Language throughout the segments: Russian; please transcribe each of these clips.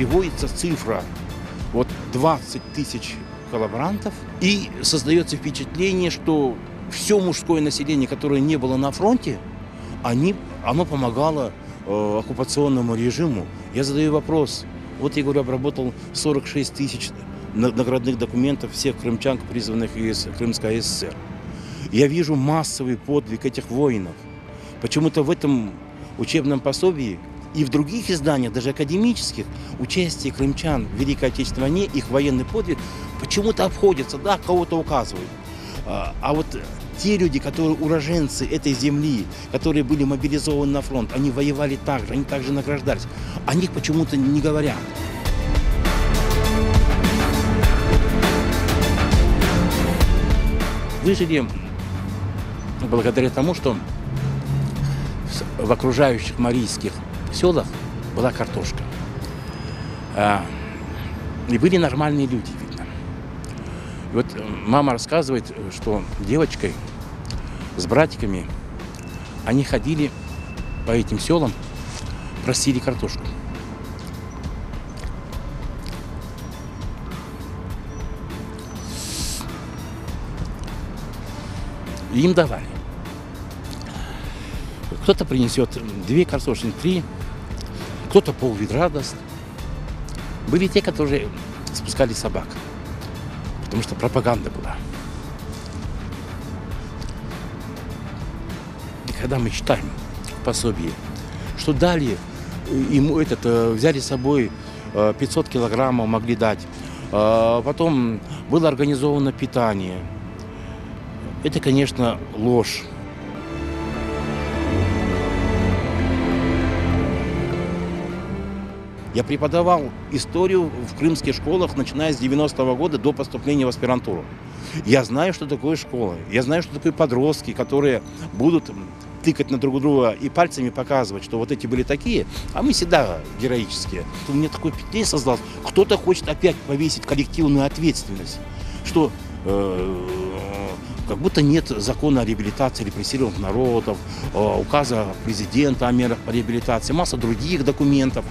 приводится цифра вот 20 тысяч коллаборантов, и создается впечатление, что все мужское население, которое не было на фронте, оно помогало оккупационному режиму. Я задаю вопрос. Вот я говорю, обработал 46 тысяч наградных документов всех крымчан, призванных из Крымской ССР. Я вижу массовый подвиг этих воинов. Почему-то в этом учебном пособии и в других изданиях, даже академических, участие крымчан в Великой Отечественной войне, их военный подвиг почему-то обходится, да, кого-то указывают. А вот те люди, которые уроженцы этой земли, которые были мобилизованы на фронт, они воевали так же, они также награждались. О них почему-то не говорят. Выжили благодаря тому, что в окружающих марийских селах была картошка. И были нормальные люди, видно. И вот мама рассказывает, что девочкой с братиками они ходили по этим селам, просили картошку. И им давали. Кто-то принесет 2 картошины, 3, кто-то пол-ведра даст. Были те, которые спускали собак, потому что пропаганда была. И когда мы читаем в пособии, что дали, ему взяли с собой 500 килограммов, могли дать, потом было организовано питание. Это, конечно, ложь. Я преподавал историю в крымских школах, начиная с 90-го года до поступления в аспирантуру. Я знаю, что такое школа. Я знаю, что такое подростки, которые будут тыкать на друг друга и пальцами показывать, что вот эти были такие, а мы всегда героические. У меня такое впечатление создалось, кто-то хочет опять повесить коллективную ответственность, что как будто нет закона о реабилитации репрессированных народов, указа президента о мерах по реабилитации, масса других документов.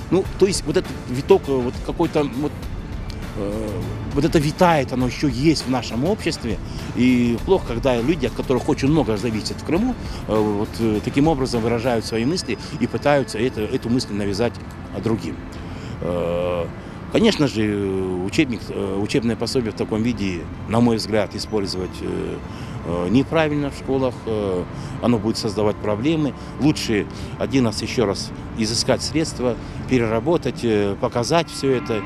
Ну, то есть вот этот виток, вот какой-то, вот это витает, оно еще есть в нашем обществе. И плохо, когда люди, от которых очень много зависит в Крыму, вот таким образом выражают свои мысли и пытаются эту мысль навязать другим. Конечно же, учебное пособие в таком виде, на мой взгляд, использовать неправильно в школах, оно будет создавать проблемы. Лучше один раз еще раз изыскать средства, переработать, показать все это.